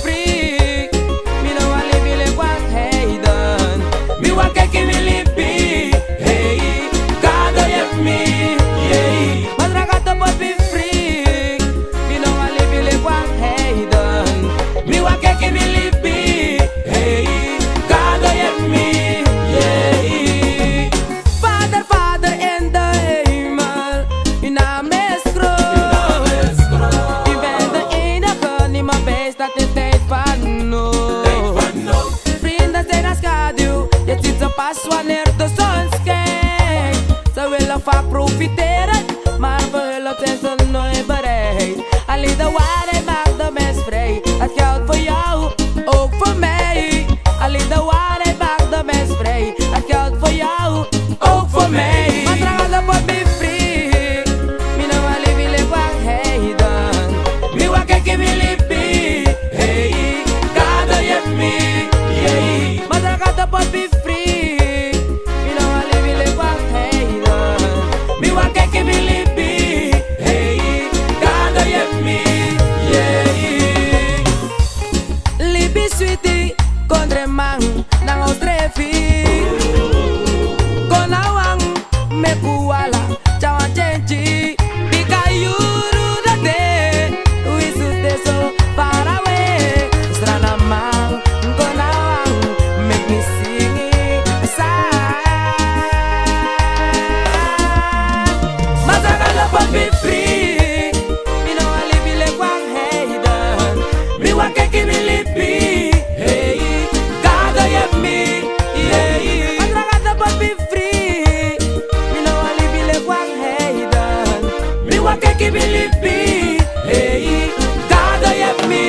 free. Me no want live one hey done. Me want cake me live be. Hey, God help me. Yeah, mas ragazzo può be free. Me no want live one hey done. Me want cake me live be. Hey, God help me. Yeah, Father, Father in the hemel, in a meskro. Ik ben de enige, niet mijn beest dat is tijd van nu. Vrienden zijn als schaduw, je ziet ze pas wanneer de zon schijnt. Ze willen vaak profiteren, maar voor hulp zijn ze nooit bereid. Alleen de waarheid maakt de mens vrij. Het geldt voor jou, ook voor mij. Alleen de waarheid maakt de mens vrij. Het geldt voor jou, ook voor mij. Maar traga por me free. Me no want live one hey done. Me want cake me live be. Hey, God help me. Yeah, maar traga por me free. Me no want live one hey done. Me want cake me live be. Hey, God help me. Yeah, libi sweetie, condremang nang ostrefi. Konawang me kuala chawa chenchi. Bika yuru date, we sute so far away. Strana mang, konawang make me sing it sad. Masakala but be free. Me no want live one hey done. Me want cake me live be. Hey, God help me. Yeah, masakala but be free. Me no want live one hey done. Me want cake me live be. Hey, God help me.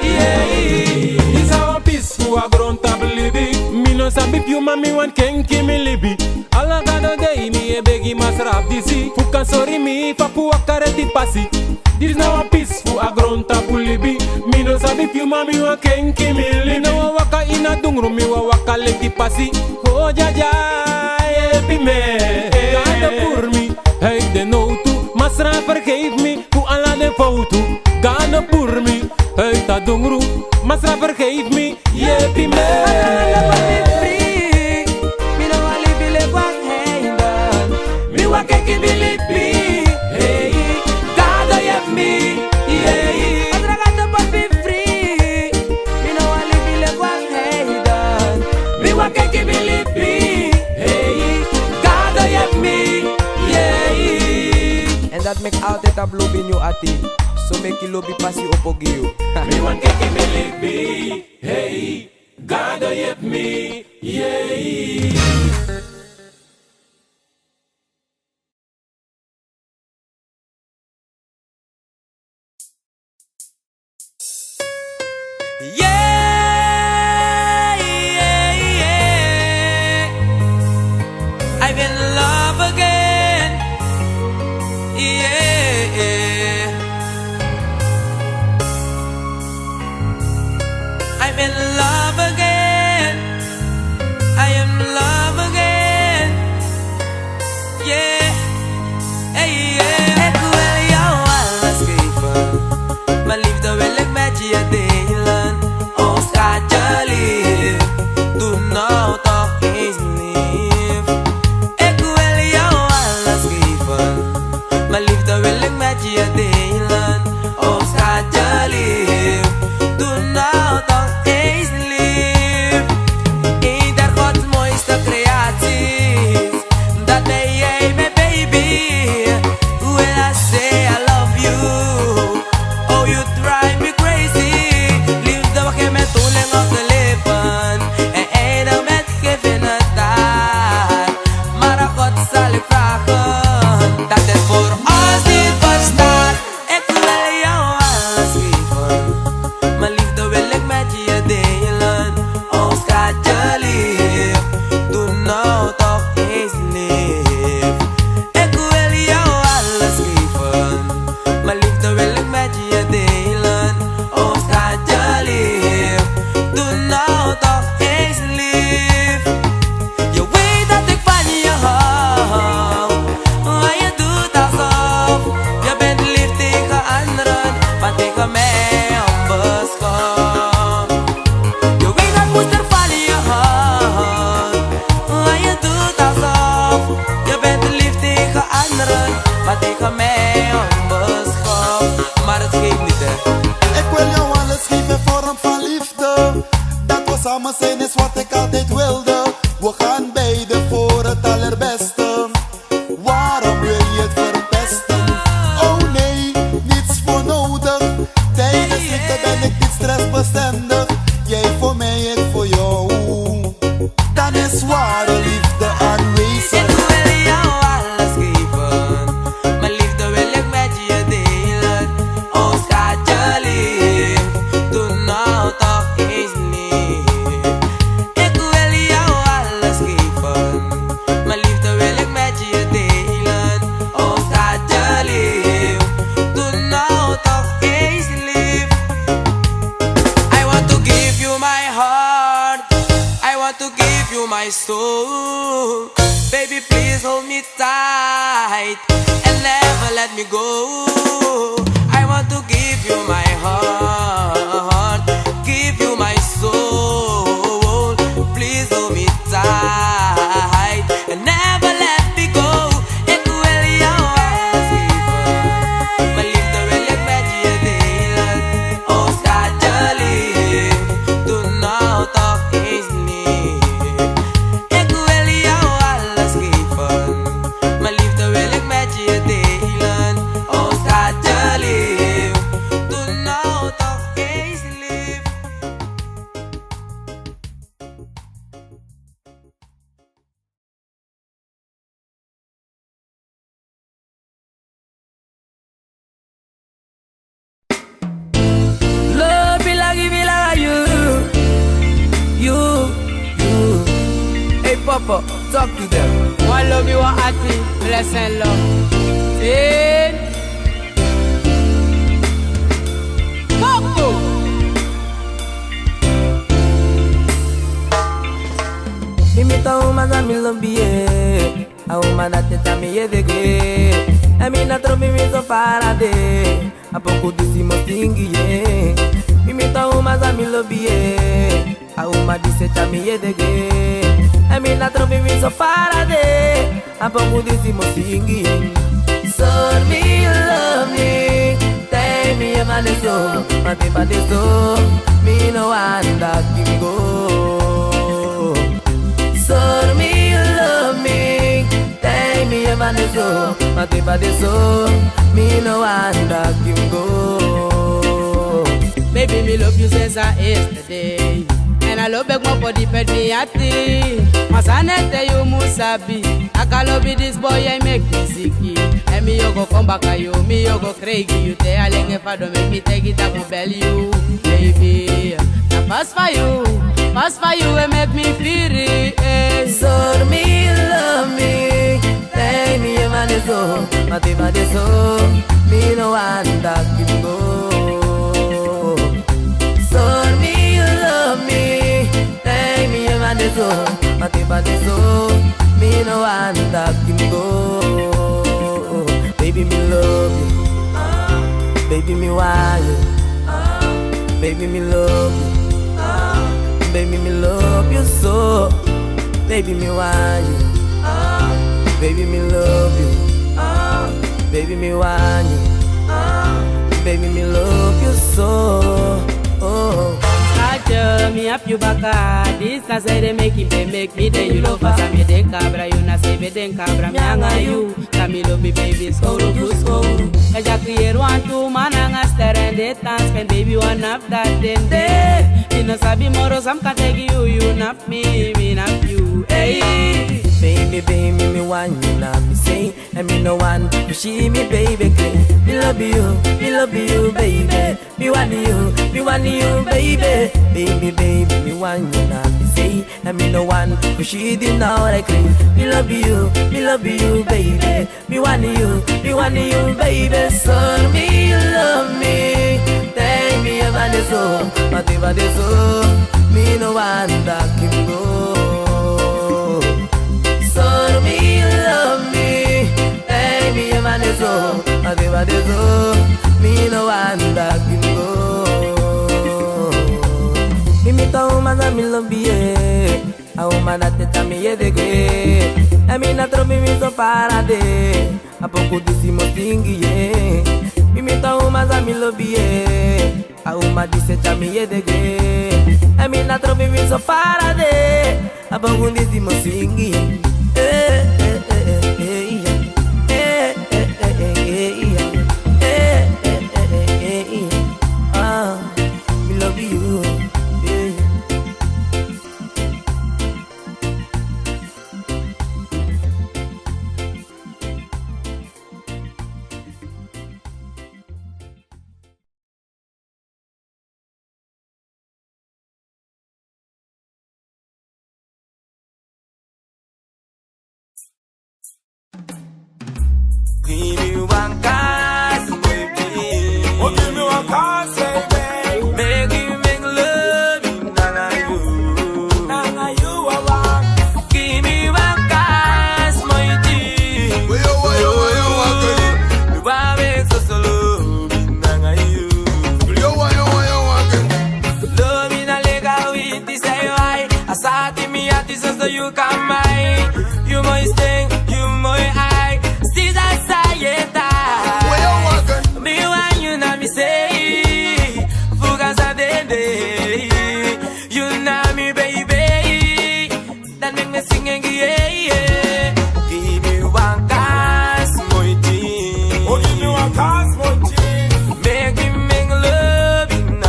Yeah, Is our peaceful a grown table living. Me no sabi piu mami wan kenki me libi. Alla gado day me e begi mas rap disi. Fukan sorry me papu akareti pasi. This now a peaceful a grown table living. Me no sabi piu mami wan kenki me libi. Me no waka ina dungru me wa waka leti pasi. Oh ja ja help me. Gado pour me. Hey de no tu mas rap vergeef me. Fu alla de foto. Gado pour me. Hey ta dungru mas rap vergeef me. Help me. masakala but be free. Me no want live one hey done. Me want cake me live be. Hey, God help me. Yeah, masakala but be free. Me no want live one hey done. Me want cake me live be. Hey, God help me. Yeah, en dat make altijd a blobi new ati. So make you lobby passi opogio. Me want cake me live be. Hey, God help me. Yeah. Yeah, yeah, yeah. I'm in love again. Yeah, I'm in love again. I am in love again. Yeah, hey, yeah. Ik wil jou alles geven. Mijn liefde wil ik met je delen. Oh schatje lief, doe nou toch eens lief. Ik wil jou alles geven. Mijn liefde wil ik met je delen. Oh schatje lief, doe nou toch eens lief. ellende, jij voor mij, ik voor jou. Dan is ware liefde aanwezig. Ik wil jou alles geven, mijn liefde wil ik met je delen. Oh schatje lief, doe nou toch eens lief. Ik wil jou alles geven, mijn liefde wil ik met je delen. Oh schatje lief, doe nou toch eens lief. I want to give you my heart, I want to give you my soul. Baby, please hold me tight and never let me go. I want to give you my heart, give you my soul. Please hold me tight and never let me go. Ik wil jou alles geven, mijn liefde wil ik met je delen. Oh schatje lief, doe nou toch eens lief. Ik wil jou alles geven, mijn liefde wil ik met je delen. Oh schatje lief, doe nou toch eens lief. Love me like you. Hey Papa, talk to them. One love you, one happy, bless and love. Sin. Popo. Imita uma za mi lobie, a uma da teta mi edege. E mi na trobi mi so farade, a pouco disse mostingue. Imita uma za mi lobie, a uma disse ta mi edege. E mi na trobi mi so farade, a pouco disse mostingue. So me love me, tell me a man is so, but if I did so, me no one that can go. So me love me, tell me a man is so, but if I did so, me no one that can go. Baby, me love you since yesterday. And I love my body, pet me at tea. Masanete you musabi. I can love this boy, I make me sicky. And me you go come back at you, me you go crazy. You tell Aling if I don't make me take it, I go bell you. Baby, I pass for you and make me feel it. So me love me, tell me a man is so, but if I did so, me no one that can go. So me love me, tell me a man is so, but if I did so, me no one that can go. Baby me love you, baby me want you, baby me love you. Baby, me love you so. Baby, me want you. Baby, me love you. Baby, me want you. Baby, me love you so. Oh. Aja, me up you back. This I say they make me then you love us. Me den cabra, you na say me den cabra. Me anga you, me love me baby, skoro to skoro. Eja crier one two man anga stare and they dance, can baby one up that then day. You know sabi moro some can take you nap me nap you. Hey. Baby, baby, me want you, now me say, and me no one to see me, baby, clean. Me love you, baby. Me want you, baby. Baby, baby, me want you, now me say, and me no one to see the now I clean. Me love you, baby. Me want you, baby. So me love me, tell me about the soul, but if I the soul, me no one that can go. So me love me, tell me a man is so, but if I the soul, me no one that can go. Imita uma za mi love ye, a uma da teta mi edege. E mi na trobi mi so farade, a pouco disse mostingue. Imita uma za mi love ye, a uma disse ta mi edege. E mi na trobi mi so farade, a pouco disse mostingue. Me love you. you kan mij. You mooi sting, you mooi ai. Zie dat zij je daar. Me want you na me say. Fuga sa dende. You na me baby. Dan make me sing and yeah, yeah. Give me one chance, mooi team. Oh, give me one chance, mooi team. Make me make love in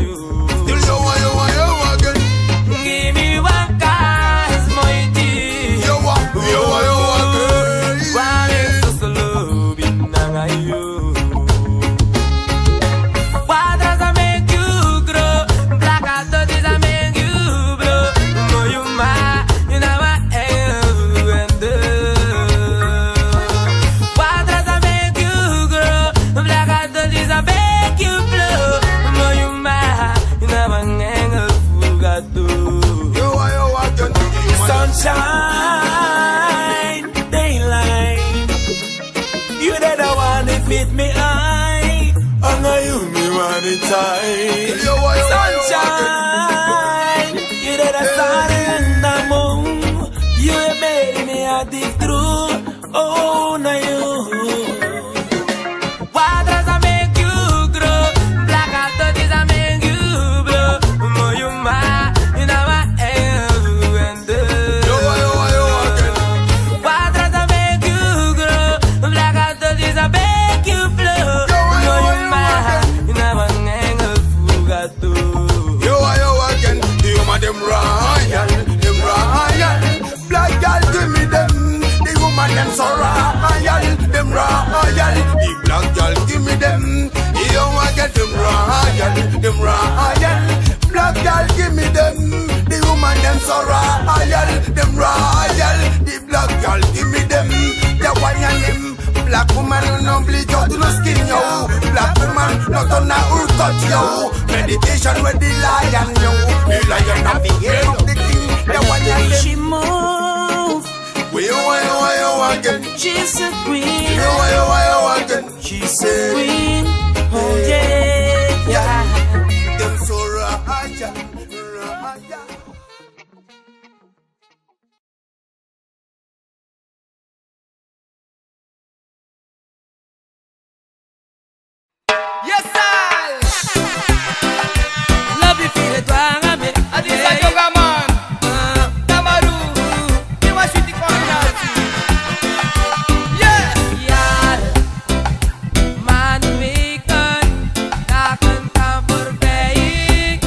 you. Still you again. Give me one chance, mooi team. You again. Why is so love in you? What does I make you grow? Black out the days I make you blow. Know you my, you know I am and do. What does I make you grow? Black out the days I make you blow. Know you my, you know I am and do. You again. Sunshine, daylight. You that I want to fit me eye. And you me want it tight. Sunshine, you that I sun and the moon. You have made me a deep through. Oh, now you. Why does I make you grow? Black out the days I make you blow. More you my, you know I am and do. Why does I make you grow? Black out the days I make you blow. More you my, you know I am and do. You again. The woman them royal. Black girl give me them. The woman them so royal. Them royal. The black girl give me them. You again them royal. Black girl give me them. The woman them so royal. Them royal. The black girl give me them. The one and them. Black woman no bleach out to no skin yo. Black woman not on a cut yo. Meditation with the lion yo. The lion of the ear of the king. The one and them. She move, Why you again? she's a queen. You again? She said, queen, oh yeah, yeah. Them so royal. Yes, I love you, feel it, wangame. Adisa yoga man, Tamaru, you want sweetie corner. Yeah, Yeah, man, we can talk and come for paying.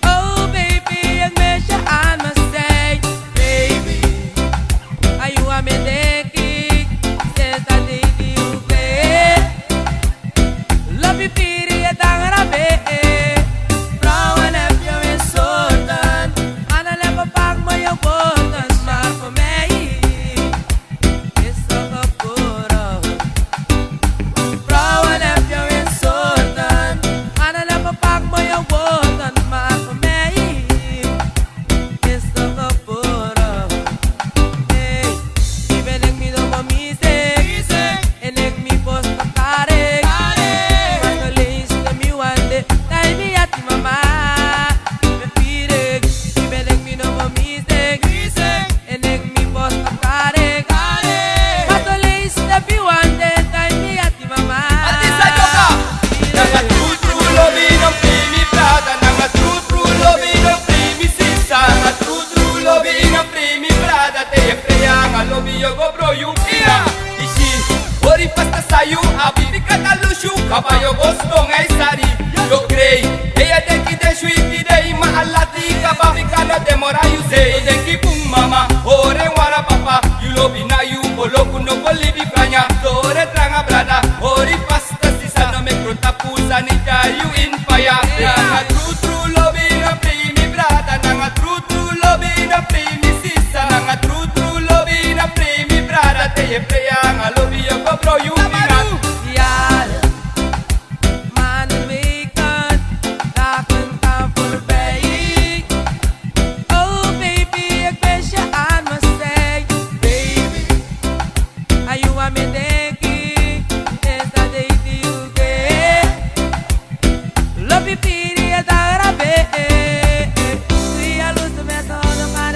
Oh, baby, and measure I must say, baby, are you a medeki? Since I did you play. Love you, piri, and tangarabe. Brown and up your insultan. And I never pack my important smile for me. It's so good. Brown and up your insultan. And I never pack my important smile for me. It's so good. Hey, even if me don't want me say, and if me post a carry. Adisa yoga. Nanga true loving of me brother. Nanga true loving of me sister. Nanga true loving of me brother. Te preyanga lobi yogo bro you ira. Ishi ori pasta sayu abi bikata lushu kabayo gosto ngai sari. Yo crei ella de ki de sweet de ima alati kababi kala demora you say de ki pum mama ore wara papa you lobi na you oloku no bolivi franya ore tranga brada ori pasta sisa no me crota pusa ni you in fire. Nanga true loving of me brother. Nanga true loving of me sister. Nanga true loving of me brother. Te preyanga lobi yo go bro you ingat. Yeah, man, we can talk and come for paying. Oh, baby, I question I must say, baby, are you a medeki? Is that the you get? Love you, piri, and tarabe. We are losing the method of my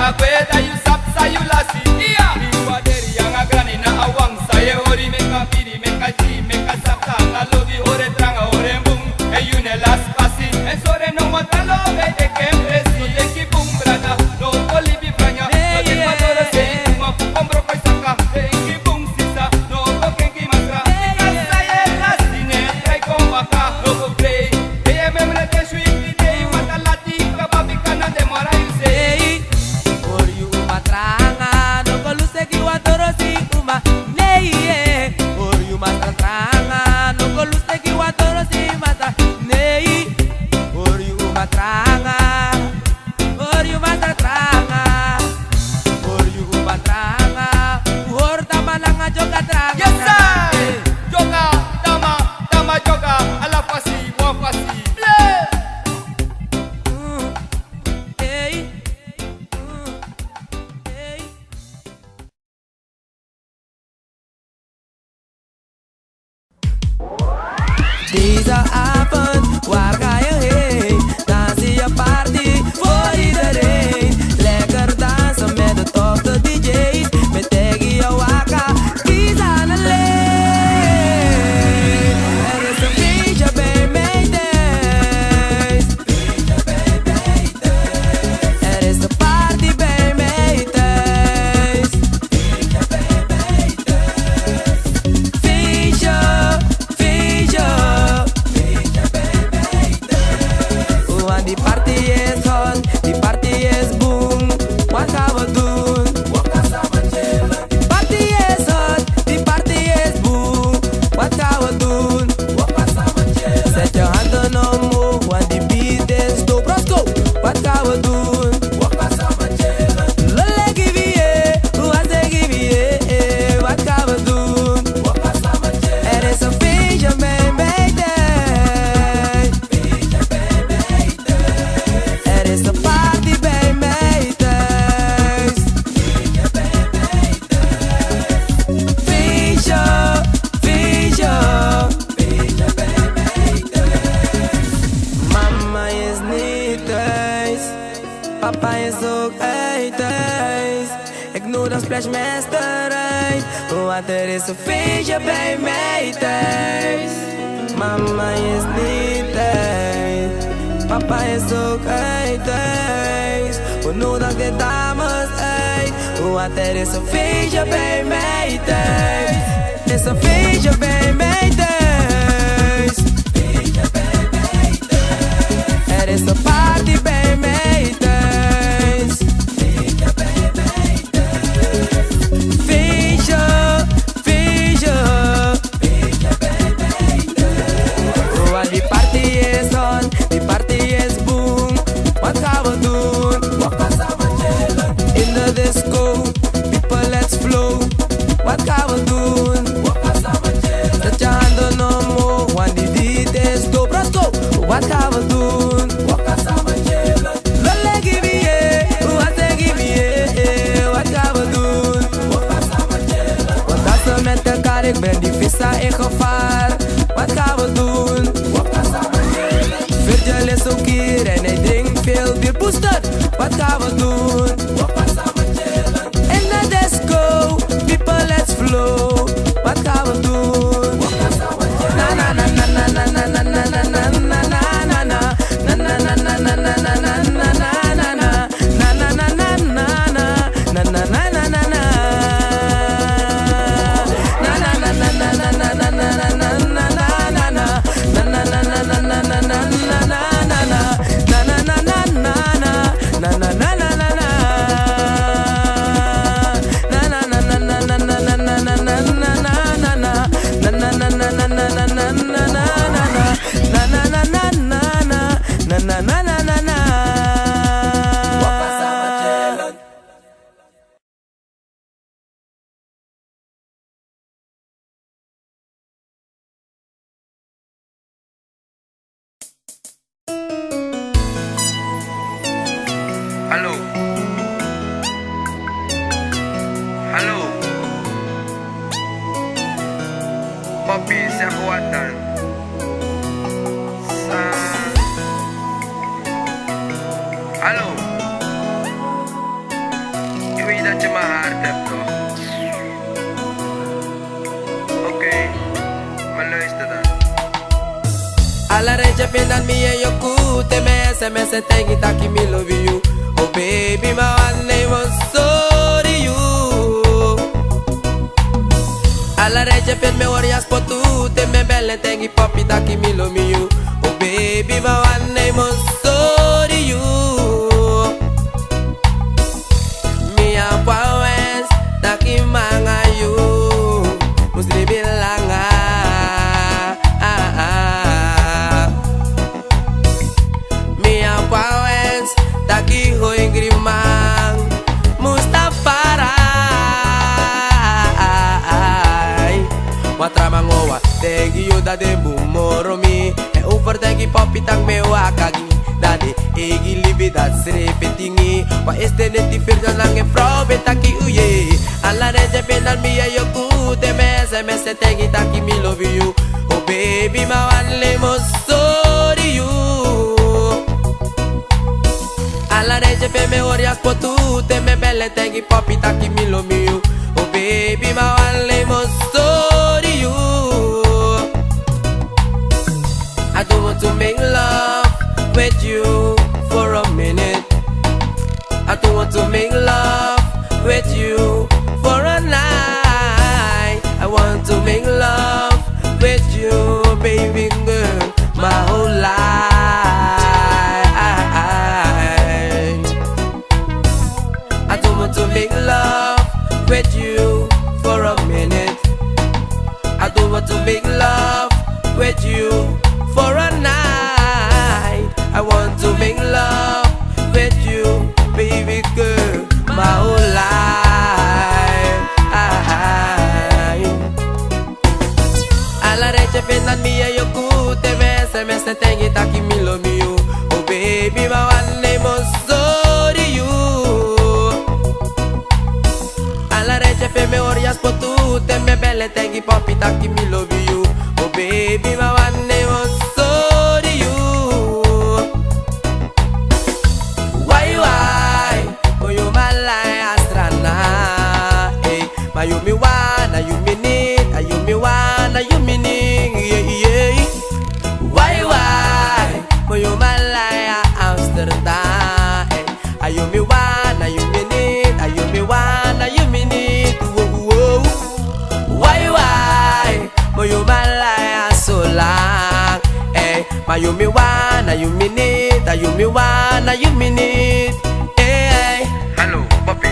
la cueta you sap sa you lasi. Biwa deri yang agrani na awang saye ori meka piri meka chi meka saka na lobi ore tranga ore bung e you ne las pasi e sore no matalo e de kempresi de ki bung brada no oli bi franya no de matoro se ma compro kai saka e ki bung sisa no ko ken ki masra saye lasi ne kai ko waka no ko play e memre te shui de matalati ka babi kana de mora you say Por you matranga, no coluse que watoro si uma nei. Por you matranga, no coluse que watoro si mata nei. Por you matranga, por you matranga, por you matranga. Horta malanga joga tranga. yes sir joga dama joga ala fasi wa fasi play Hey, hey. Deze avond, waar ga je heen? Dan zie je party voor iedereen. Lekker dansen met de tofste DJ's. Met Teggy en Waka, kies aan alleen. Er is een feestje bij mij thuis. Er is een party bij mij thuis. Feestje, feestje. Want die party is hot, die party is boom. Wat gaan we doen? Die party is hot, die party is boom. Wat gaan we doen? Zet je handen omhoog, want die beat is dope. Roscoe, wat gaan we doen? Lolle give wat give wat gaan we doen? Er is een feestje bij mij thuis. Er is een party bij mij thuis. Feestje, feestje. Mama is niet thuis. Papa is ook uit thuis. Ik nodig Splashmaster uit. Want er is een feestje bij mij thuis. Mama is niet thuis. Papa is ook uit thuis. We nodigen de dames uit. Want er is een feestje bij mij thuis. Er is een feestje bij mij thuis. Er is een party bij mij thuis. Feestje, feestje. Want die party is on, die party is boom. Wat gaan we doen? In de disco, people let's flow. Wat gaan we doen? Zet je handen omhoog, want die beat is dope. Roscoe, wat gaan we doen? Lolle give wat gaan we doen? Want als we met elkaar, ik ben die vissa in gevaar. Wat gaan we doen? Virgil is ook hier en hij drinkt veel bier. Booster, wat gaan we doen? In de disco, people let's flow. Wat gaan we doen? Na na na na na na na na na na na na na na. Na na na na na na na na na na na na. Na na na na na na. Na na na na na na. Na na na na na na na na na na na na na na. Na na na na na na na na na na na. Na na na na na na. Na na na na na na. weet dat je mijn hart hebt, toch? Oké, maar luister dan. Alla regia pendan me and your cool. Te me SMS and thank it, taki me love you. Oh baby, my one name was sorry you. Alla regia pen me warriors po tu. Te me belle thank it, papi, taki me love you. Oh baby, my one name was sorry you. Me and Pawens, taki manga you. Musli bilanga. Pawens, taki hoi grimang Mustafarai Matramangowa, tegi yoda de bumoromi E over tegi papi tang me wakagi Dadi egi libi dat srepetingi Wa este neti firdan lang e frau betaki uye Alla reje penal mi ayoku Te me SMS tegi taki me love you Oh baby ma wan lemos sorry you Alla regia pe me orias po tu Te me belle tengi papi taki mi lo mio Oh baby ma one lemo sorry you I don't want to make love with you for a minute I don't want to make love with you for a night I want to make love with you baby girl my whole life to make love with you for a minute I don't want to make love with you for a night I want to make love with you baby girl my whole life Alla reche pendan mi ayoku Te me SMS tengi taki mi lo mio Oh baby my one name was sorry you Alla regia fe me orias po tu Te me belle tengi papi taki mi love you Oh baby ma one name was sorry you Why Oh you my life astrana Hey Ma you me wanna you me need You me wanna you me need Yeah yeah Why Oh you my life Amsterdam Hey You me wanna you me need You me wanna you me need whoa. Why But you my life so long Hey Ma you me wanna you me need You me wanna you me need Hey Hallo, papi.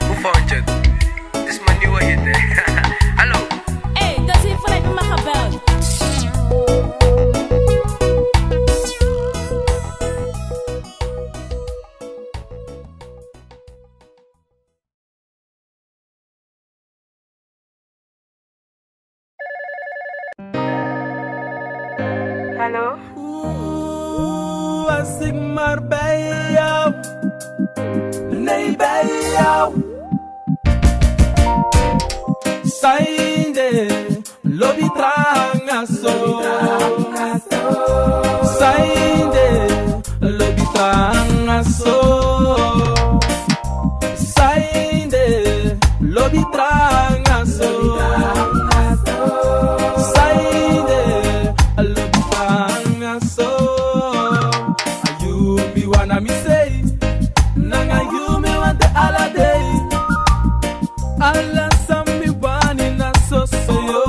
Hoe vond je het? Het is mijn nieuwe hit, hè? Hallo. Hey, dat is hier vanuit me gebeld. Hallo? Als ik maar bij jou, nee bij jou. Sainde, lobby trangaso. Sainde, lobby trangaso. Sainde, lobby trangaso. Me say, nanga you me want the all day. Allah some me one in a so yo.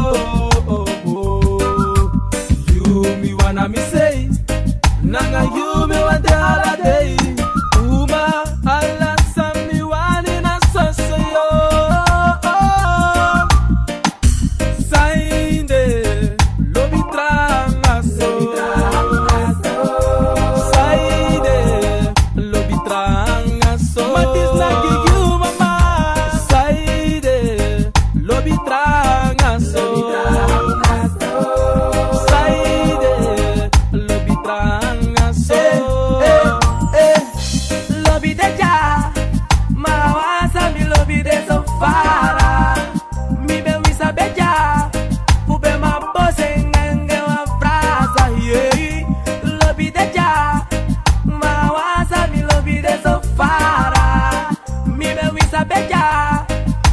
la beja.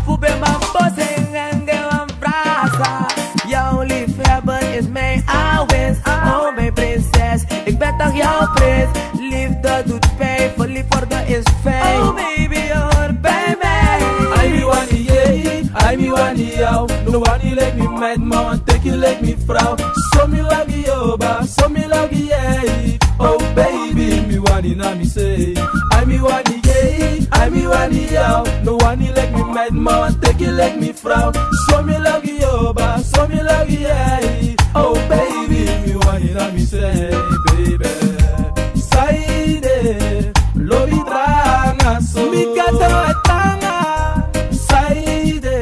Fube mambo singenge wambrasa. Jouw lief hebben is mijn aanwinst. Oh mijn prinses, ik ben toch jouw prins. Liefde doet pijn, verliefd worden is fijn. Oh baby, je hoort bij mij. I me want yeah, I me want jou. No one like me mad man, take you like me vrouw. So me love you, ba, so me love yeah. Oh baby, me want na me say. I me want yeah, I me want jou. No one like me mad man, take you like me vrouw. So me love you, ba, so me love yeah. Oh baby, me want na me say, baby. Saide, lobi tranga so. Mi kata tranga. Saide,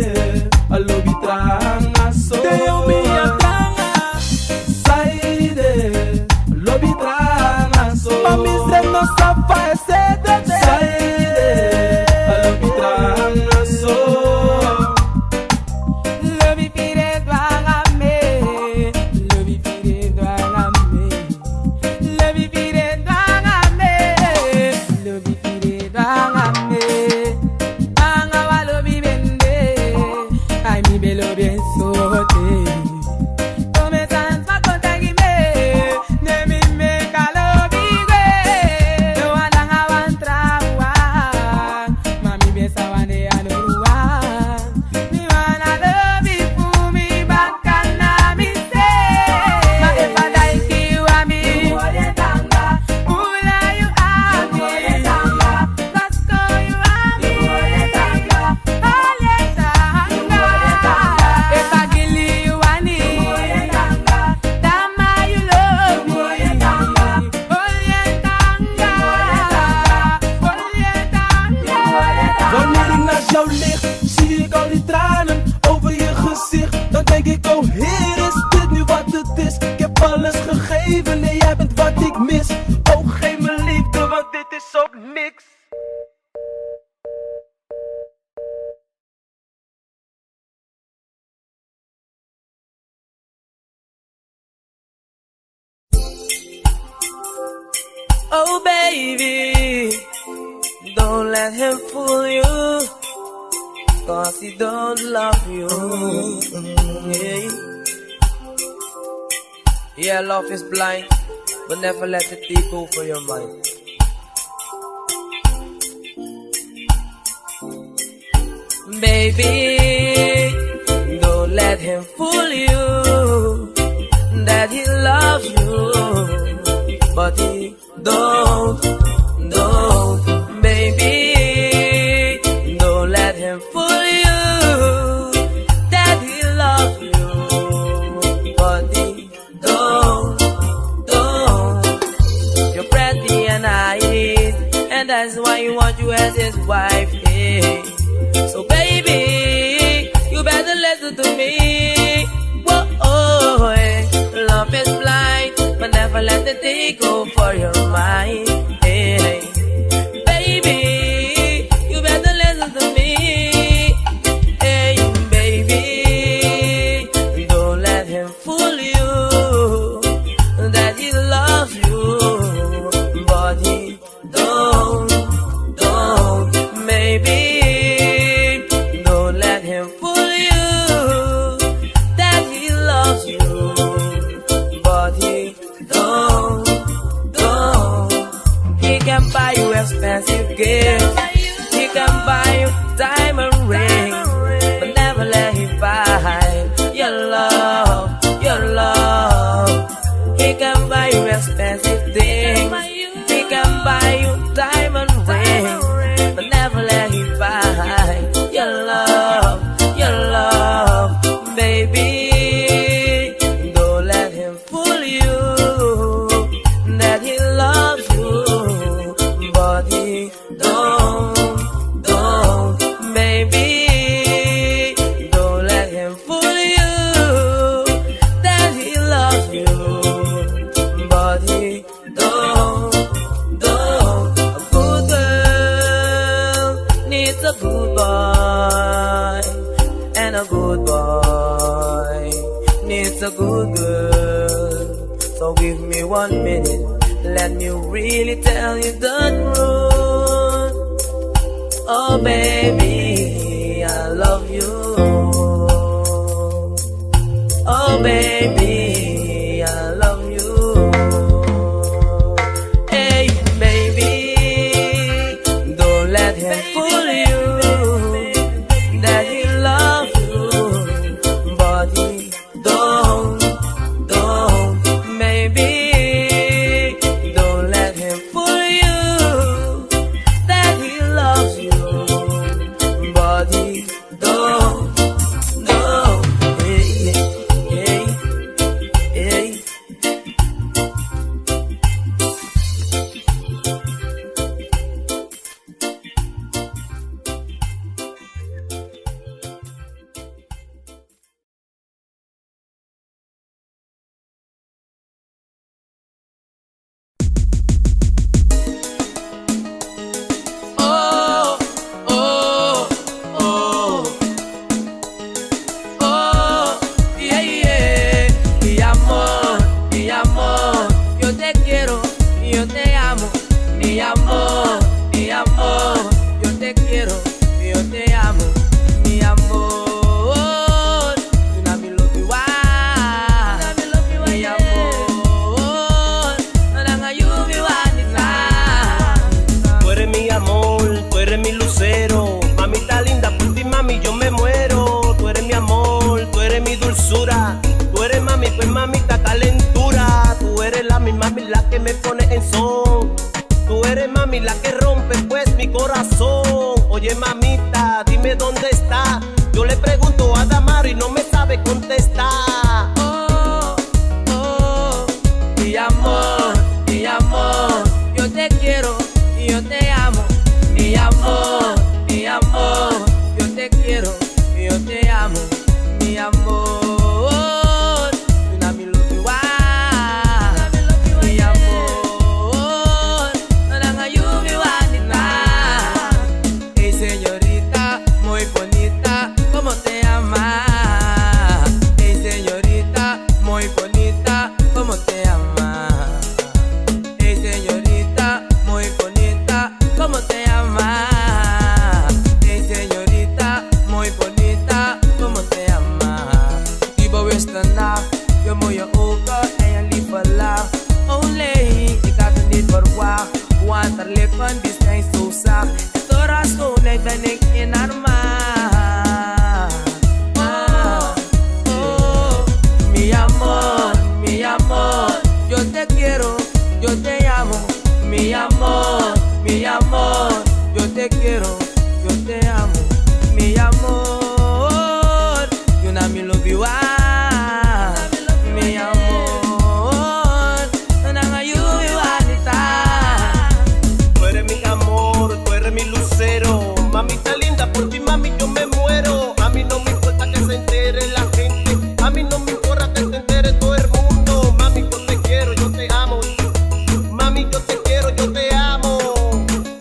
lobi tranga so. Tell me a tranga. Saide, lobi tranga so. Mami se no sabe se de. Saide, lobi tranga so. Lobi pire dwanga me, lobi pire dwanga me, lobi pire dwanga me, lobi pire dwanga me. Anga wa lobi bende, ay mi belo bien sote. Tome sans pa kontagi me, ne mi me kalobi we. No alanga wan trawa, mami besa wane anuwa. Mi wana lobi fu mi bakana mi se. Ma epa daiki wa mi, ula you ami, Vasco you ami, epa gili you ani, dama you love me, Wanneer ik naast jou lig, zie ik al die tranen over je gezicht. Dan denk ik, oh Heer, is dit nu wat het is? Ik heb alles gegeven en jij bent wat ik mis. Oh, geef me liefde, want dit is ook niks. Oh baby, don't let him fool you, 'cause he don't love you. Yeah. Yeah, love is blind, but never let it take over your mind. Baby, don't let him fool you, that he loves you, but he don't, baby, don't let him fool you, that he loves you, but he don't, you're pretty and nice, and that's why he wants you as his wife, yeah. So baby, you better listen to me, whoa, love is blind, but never let it take over your mind. Hey, baby, you better listen to me. Hey, baby, don't let him fool you, that he loves you, but he don't, maybe, don't let him fool you, that he loves you, but he don't. He can buy you expensive gifts, he can buy you diamond rings, but never let him buy your love, your love. He can buy you expensive things, he can buy you diamond rings, but never let him buy your love, baby. Don't let him fool you, that he loves you, but he don't, baby. Don't let him fool you, that he loves you, but he don't. A good girl needs a good boy, and a good boy needs a good girl. So give me 1 minute, let me really tell you the truth. Oh baby, I love you. Oh baby, I love you. Hey baby, don't let him fool you that he loves you, but he don't, baby, don't let him fool you that he loves you, but he don't, hey, hey, hey. Oh, oh, oh, oh, yeah, yeah. Mi amor, yo te quiero, yo te amo. Mi amor, yo te quiero, yo te amo. Mi amor, you know me love you, why? Mi amor, nanga you me want it now. Tú eres mi amor, tú eres mi lucero. Mamita linda, por ti mami yo me muero. Tú eres mi amor, tú eres mi dulzura. Tú eres mami, pues mamita calentura. Tú eres mi mami, la que me pone en son. Tú eres mami, la que rompe pues mi corazón. Oye mamita, dime dónde está. Yo le pregunto a Damaro y no me sabe contestar. Oh, oh, mi amor, yo te quiero y yo te amo. Mi amor, yo te quiero y yo te amo. Mi amor, you know me love you, why? Mi amor, nanga you me want it now. Hey señorita, muy bonita, ¿cómo te llamas? Hey señorita, muy bonita, ¿cómo te llamas? Hey señorita, muy bonita, ¿cómo te llamas? Hey señorita, muy bonita, ¿cómo te llamas? Die bewuste nacht, je mooie ogen en je lieve lach. Oh nee, ik had het niet verwacht, want haar lippen die zijn zo zacht. En door haar schoonheid ben ik in haar maag. Oh, mi amor, yo te quiero, yo te amo. Mi amor, yo te quiero, yo te amo. Mi amor, you know me love you, mi amor, nanga you me want it now. Tú eres mi amor, tú eres mi lucero. Mamita linda, por ti mami yo me muero. A mí no me importa que se entere la gente. A mí no me importa que se entere todo el mundo. Mami, yo te quiero, yo te amo. Mami, yo te quiero, yo te amo.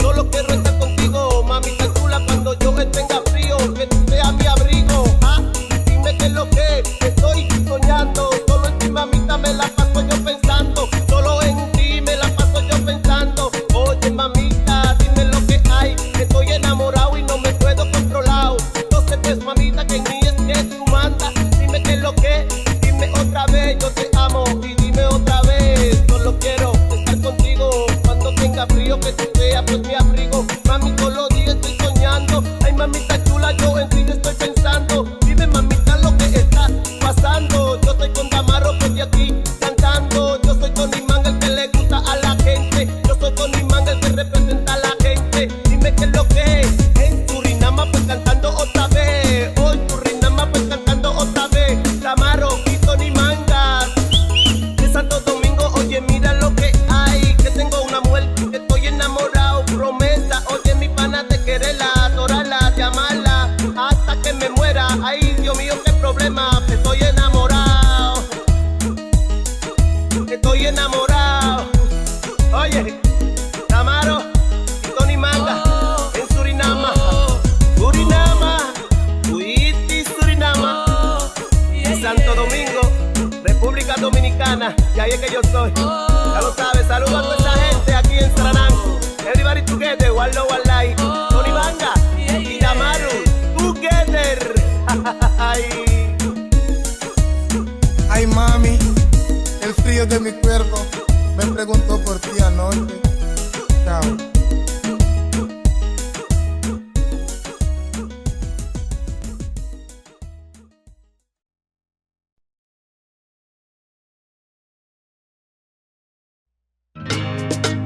Solo quiero estar contigo, mamita chula, cuando yo tenga frío, que tú seas mi abrigo. Ah, dime qué es lo que estoy soñando. Solo en ti, mamita, me la paso yo pensando. Solo en ti me la paso yo pensando. Oye, mamita, dime lo que hay. Estoy enamorado y no me puedo controlar. Entonces, pues, mamita, que en mí es que tú mandas. Dime qué es lo que, dime otra vez, yo te amo. Y dime otra vez, solo quiero estar contigo. Cuando tenga frío, que tú seas pues mi abrigo. Mami, todos los días estoy soñando. Ay, mamita chula, yo en ti estoy pensando. Dime, mamita, lo que está pasando. Yo estoy con Damaro, pues de aquí cantando. Yo soy Tony Manga, el que le gusta a la gente. Yo soy Tony Manga, el que representa a la gente. Dime qué es lo que es. En Surinama, pues cantando otra vez. Hoy Surinama, pues cantando otra vez. Damaro y Tony Manga de Santo Domingo. Oye, mira lo que hay. Que tengo una mujer que estoy enamorado. Promesa, oye, mi pana, de quererla, adorarla, de amarla hasta que me muera. Ay, Dios mío, qué problema. Estoy enamorado. Estoy enamorado. Oye, Damaro y Tony Manga en Surinama. Surinama, Uiti, Surinama. Y Santo Domingo, República Dominicana. Y ahí es que yo estoy. Ya lo sabes, saludos a toda esa gente aquí en Saranán. Everybody together, one love, one life. Tony Manga. dueño de mi cuerpo me preguntó por ti anoche. Chao.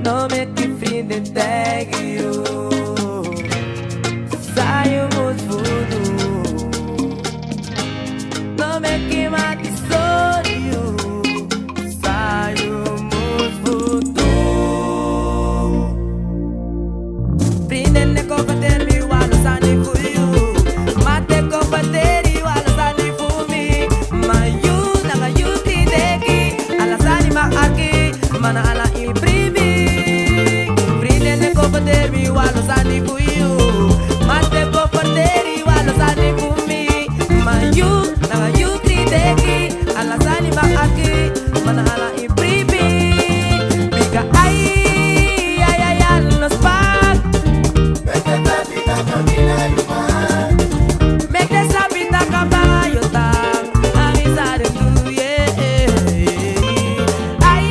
No make me feel the tag you. Saio muito voodoo. No make me mad you. Saio muito voodoo. Prendendo combater me while standing for you. Mate combater while standing for me. My you, nanga you kideki. Alasani ma aki, mana ala imprimi. Combater me while standing for you. Mate combater while standing for me. My you, nanga you kideki. Alasani ma aki, mana ala imprimi. Bika ay, ay, ay, ay, los pack. Make the sabita kamba yota. Avisar tu yeah. Ay,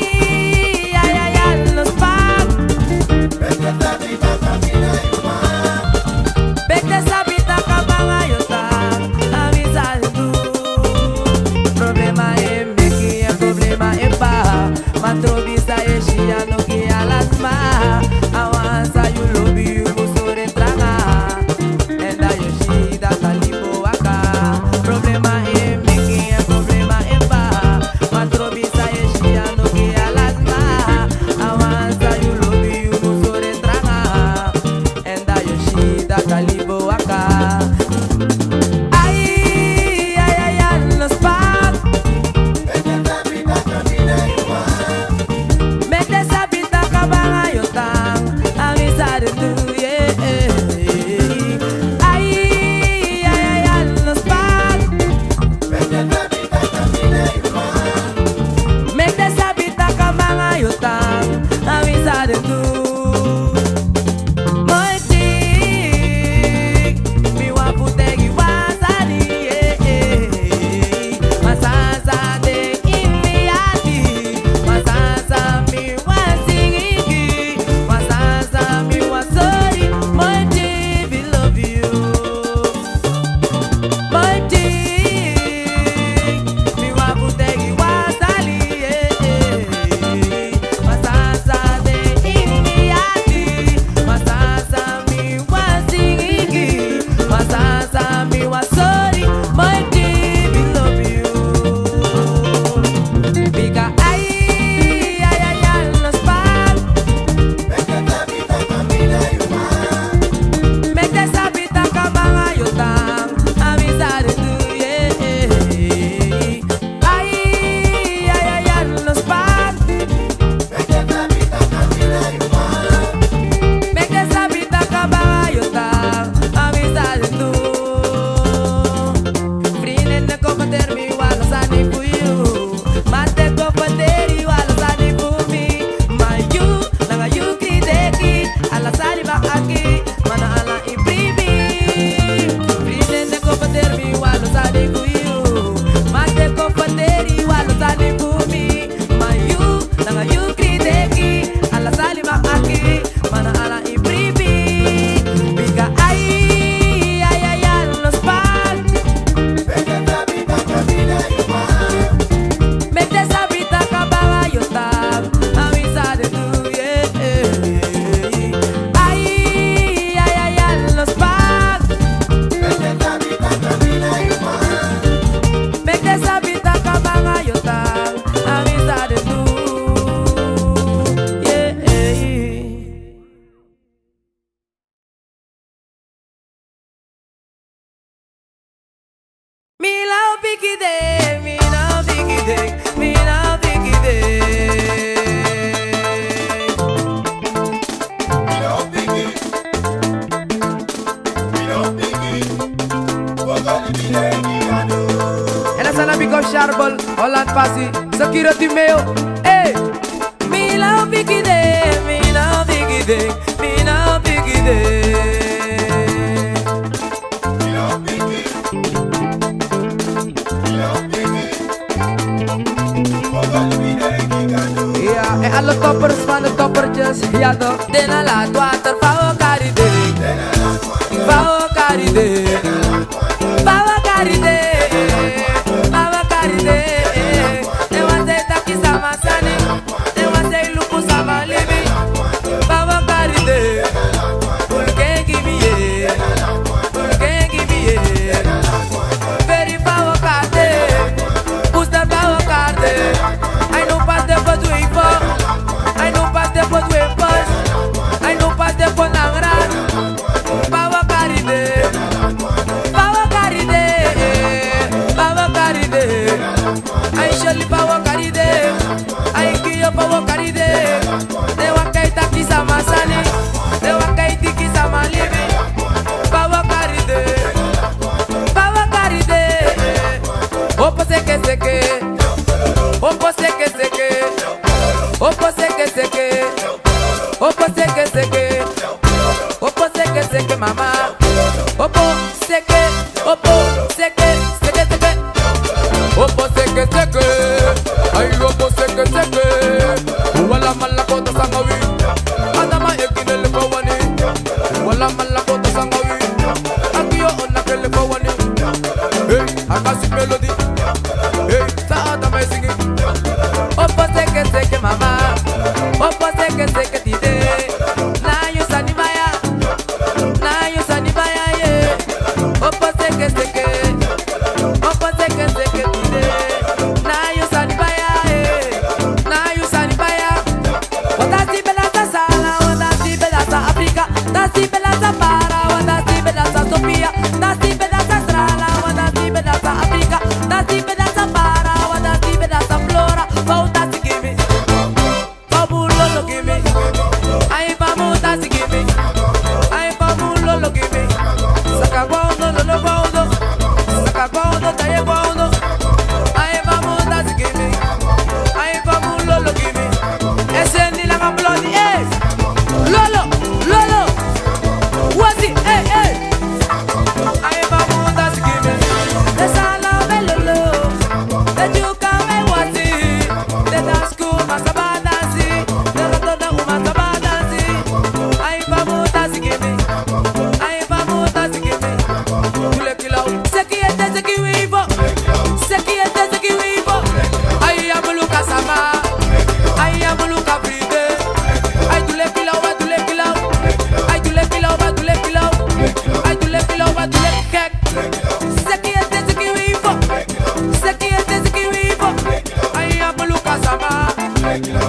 ay, ay, ay, los pack. Bekte sabita kabanga yota. Avisar tu. Problema é meki, é problema é pa. Matrovisa é chia no que alasma. Avança you love you musore traga. Enda yoshi da talibo aka. Problema é meki, é problema é pa. Matrovisa é chia no que alasma. Avança you love you musore traga. Enda yoshi da talibo aka. Ay, ay, ay, ay, los pack. Mete sabita kabanga yotang. Avisar tu yeah. Ay, ay, ay, los pack. Mete sabita kabanga yotang. Avisar tu. Mi waputegi wasani Masasa de imiati Masasa mi wasingiki Masasa mi wasori My dear, we love you My dear Mi waputegi wasani Masasa de imiati Masasa mi wasingiki Masasa mi wasori My dear, we love you Bika ay, ay, ay, ay, los pack Mete sabita kabanga yotang Avisar tu yeah. Ay, ay, ay, ay, los pack Mete sabita kabanga yotang Avisar tu Friend combater me while standing for you. Mate combater while standing for me. My you, nanga you kideki. Alasani ma aki, mana ala imprimi. Friend combater me while standing for you. Mate combater while standing for me. My you, nanga you kideki. Alasani ma aki, mana ala imprimi. Bika ay, ay, ay, ay, los pack. Mete sabita kabanga yotang Avisar tu yeah. Ay, ay, ay, ay, los pack Mete sabita kabanga yotang Avisar tu yeah. Me love Biggie Day, me love Biggie Day, me love Biggie Day. And that's an amigo Charbol, Holland Passy, Security Mail. Hey, me love Biggie Day, me love Biggie Day, me love Biggie Day. Biggie, Yato, dena la tuater, favo caride. Favo caride. Favo caride. Favo caride. Ne wase takisa masani. Ne wase luku sama libi. Favo caride. Pulke give Pulke give Very favo caride. Booster favo caride. I know pas de pas du info. I know pas de pas du info. I know pas de pas nangran. Favo caride. Favo caride. Favo caride. I surely favo caride. I kiyo favo caride. Ne wakai takisa masani. Ne wakai tikisa malibi. Favo caride. Favo caride. Opo seke seke. Opo seke seke. Opo seke seke. Opo seke seke. Opo seke seke mama. Opo seke. Opo seke seke seke. Opo seke seke. Ay opo seke seke. Wala malakota sangawi. Adama ekinele kawani. Wala malakota sangawi. Akiyo onakele kawani. Hey, akasi melody. Hey, saada mai singi. Opo seke seke mama. Opo seke seke tide. Na you sanibaya. Na you sanibaya ye. Opo seke seke. Opo seke seke tide. Na you sanibaya ye. Na you sanibaya. Watasi belasa sala. Watasi belasa Africa. Watasi belasa para. Watasi belasa Sofia. Watasi belasa strala. Watasi belasa Africa. Watasi belasa para. Watasi belasa flora. Watasi gimme. Babulolo gimme. Ay babutasi gimme. Ay babulolo gimme. Saka guaudo lolo guaudo. Saka guaudo taye guaudo. Ay babutasi gimme. Ay babulolo gimme. Ese ni la gambloni es. Lolo, lolo. Wazi, eh. Ay babutasi gimme. Desala belolo. De juka me wazi. De dasku masabadasi. De rotoda umasabadasi. Ay babutasi gimme. Ay babutasi gimme. Kule kilau. Seki wivo. Seki wivo. Ay amuluka sama. Ay amuluka fride. Ay dule kilau. Ay dule kilau. Ay dule kek. Seki wivo. Seki wivo. Ay amuluka sama.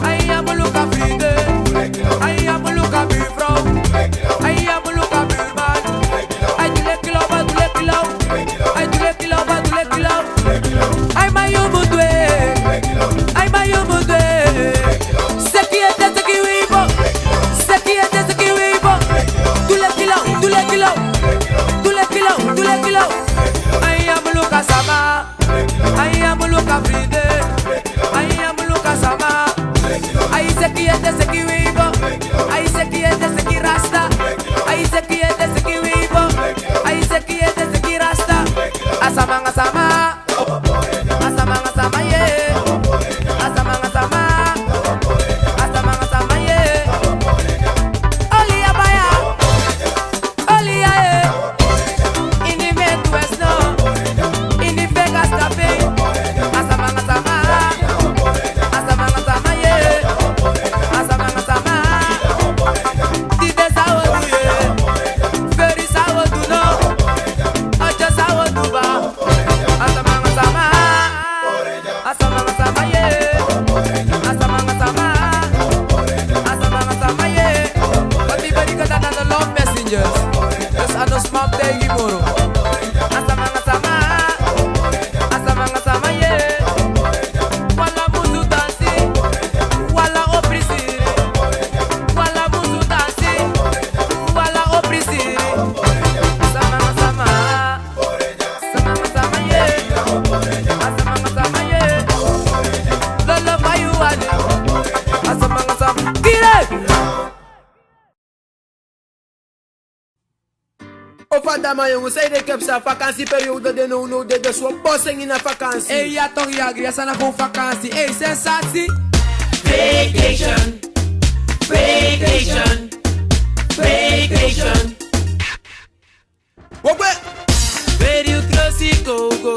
Ay amuluka fride. Ay amuluka bifro. Ay amuluka birman. Ay dule kilau. Ay dule kilau. Ay mayubudwe. Ay mayubudwe. Seki wivo. Seki wivo. Dule kilau. Ay amuluka sama. Ay amuluka fride. Ay amuluka sama. Ay seki wivo. Ay seki rasta. Ay seki wivo. Ay seki rasta. Asama ye. Asama ye. Olia baya. Olia in the Midwest no. In the Vegas cafe. Asama ye. Asama. Dide sawodu ye. Very sawodu no. Ojo sawodu ba. Asama ye. Asama ye. But everybody got another love messengers. Just on the small day gimoro. Asama ye. Wala musu dansi. Wala oprisiri. Wala musu dansi. Wala oprisiri. Asama ye. Asama ye. Lolo bayu ade. Asama. Get it! O fada mayon, say de kep sa vakansie periode de no de so bossing in a vakansie. Hey, ja toch ja, gria sana voor vakantie. Hey, sensatie. Vacation. vacation, vacation. Where you cross the Congo,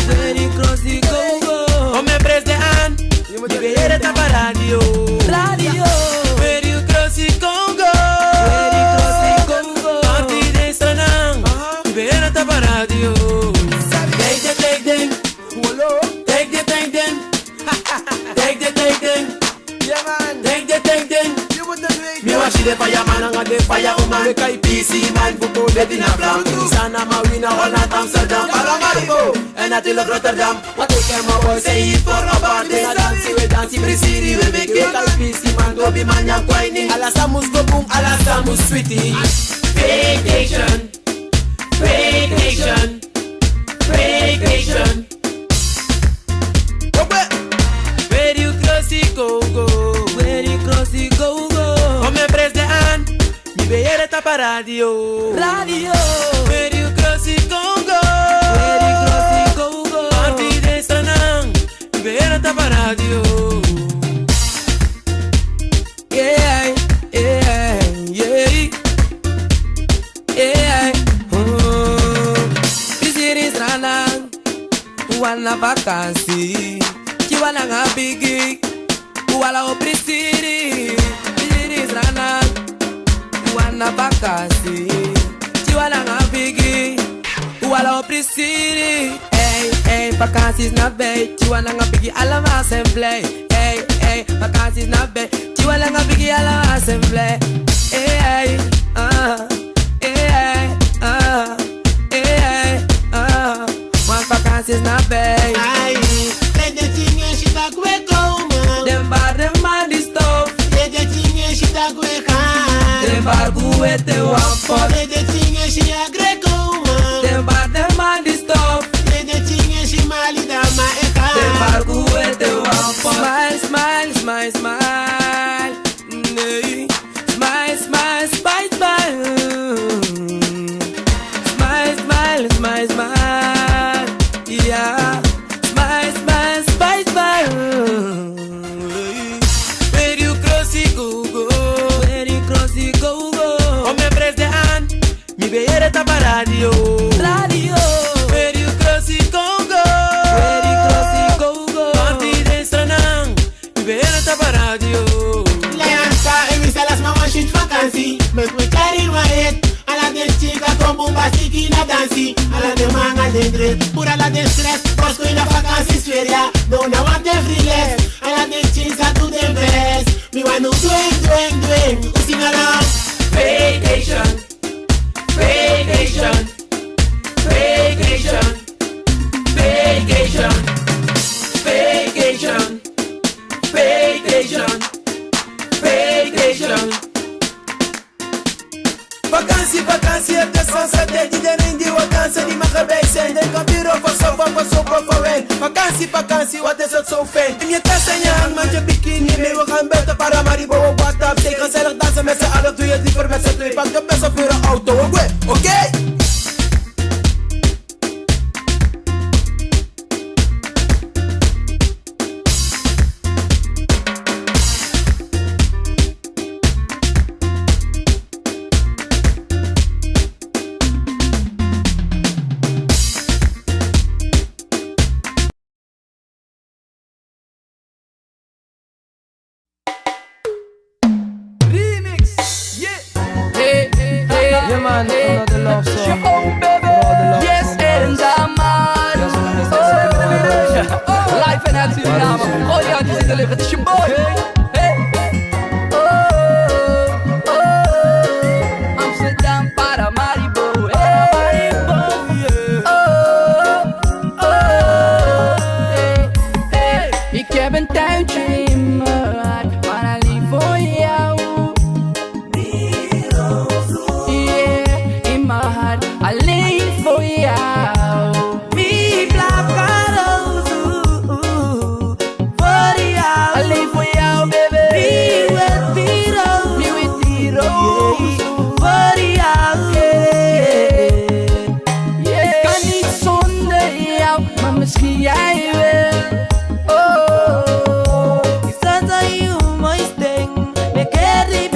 where you cross the Congo. On me press the hand, you better tap a radio, radio. Where you cross the Congo, where you cross the Congo. Party de Sanang, you better tap a radio. Take the, take them, take the, take them, take the, take them. Yeah man, take the, take them. Me wash the fire man and the fire woman. We kai PC man for put it in a flam. Sana ma wina all at Amsterdam, Paramaribo, and at Rotterdam. What we came my boy say it for a band. They a dance, we dance every city. We make it kai PC man go be man yang whining. Ala samus go boom, ala samus sweetie. Vacation, vacation, vacation. Where you cross the Congo, where you cross the Congo. On me press the hand, mi beere tapa radio, radio. Where you cross the Congo, where you cross the Congo. Party de Sanang, mi beere tapa radio. Yeah, yeah, yeah, yeah. This is Sanang, wana vakansi. Wala nga bigi, wala oprisiri. Biri zrana, wana bakasi. Wala nga bigi, wala oprisiri. Hey, hey, vakanties na bay. Wala nga bigi, alama semble. Hey, hey, vakanties na bay. Wala nga bigi, alama semble. Hey, hey, hey, hey, one vakanties na bay. Dem bar dem man di stove. Dem bar guete wampot. Dem bar dem man di stove. Dem bar guete wampot. Smile, smile, smile, smile. Nee. Smile, smile, smile, smile. Smile, smile, smile, smile. Yeah. Smile, smile, smile, smile. Where you cross the Congo, where you cross the Congo. On me press the hand, mi beere tapa radio, radio. Where you cross the Congo, where you cross the Congo. Party de Sanang, mi beere tapa radio. Leanza, evita las mamás shit vacancy. Me fue carry my head. A la de chica con bomba sticky na dancy. A la de manga de dread, pura la de stress. Bosco in a vacancy feria. Don't I want every less. A la de chica do the best. Me want to doing. Sing along. Vacation, vacation, vacation, vacation, vacation, vacation, vacation. Vakantie, vakantie, heb de sunset. Iedereen die vakantie, die mag erbij zijn. Den kan bureau voor sofa voor wijn. Vakantie, vakantie, wat is het zo fijn. In je tas en je hand met je bikini mee. We gaan buiten Paramaribo op WhatsApp. Steek gezellig dansen met z'n allen. Doe je het liever met z'n twee. Pak de best of een auto, oké? Yeah man, another love song. Yes, en Daman. Live vanuit Suriname. Oh ja, die zitten liggen. Het is je boy. Amsterdam, Paramaribo. Ik heb een tuintje in mijn hart, maar alleen voor jou. Alleen voor jou. Mi placaroso. Voor jou. Alleen voor jou, baby. Mi wetiro. Mi wetiro. Voor jou. Ik kan niet zonder jou, maar misschien jij wel. Oh, ik zat aan je mooiste ding. Me quedé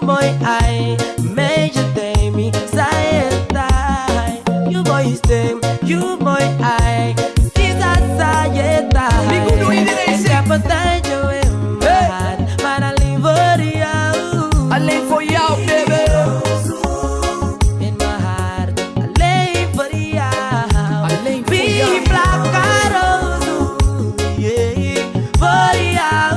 boy I measure me say die. You boy stem, you boy I Jesus say die. Mi kuno iedereen zegt. Kapitein in my heart, maar alleen voor jou. Alleen voor jou, baby. In my heart, alleen voor jou. Alleen voor Wie jou. plakaroso, yeah, voor jou.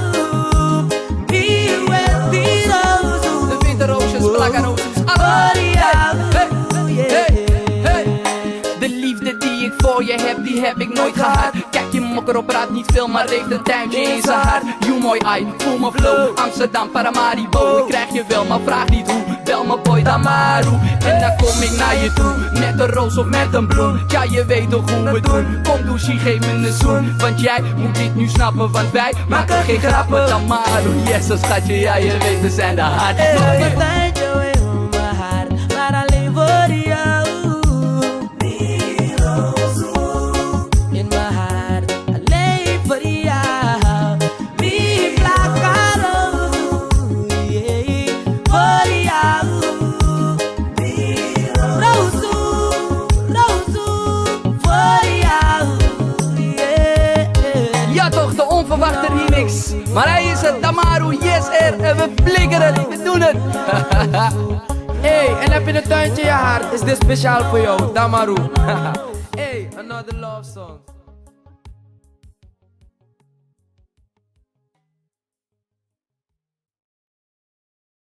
Wie westiroso, De winterroosjes, plakkenroosjes, voor allemaal. jou. Hey, hey. De liefde die ik voor je heb, die heb ik nooit gehad. Kijk, je mokker op praat niet veel, maar heeft een tuintje in zijn hart. You mooi eye, voel me flow. Amsterdam, Paramaribo. Ik krijg je wel, maar vraag niet hoe. Bel me boy Damaru. En dan kom ik naar je toe. Met een roos of met een bloem. Ja, je weet toch hoe we doen. Kom douche, geef me een zoen. Want jij moet dit nu snappen, want wij maken geen grappen. Damaru, yes, schatje, ja, je weet, we zijn de hard. Kapitein in my heart, maar alleen voor jou. In my heart, alleen voor jou. Wie plakaroso, yeah, voor jou. Roso, roso, voor jou, yeah. Ja toch, de onverwachte remix. Maar hij is het, Damaru, yes er. En we flikkeren, we doen het. Hey, en heb je een tuintje in je hart? Is dit speciaal voor jou, Damaru? Hey, another love song.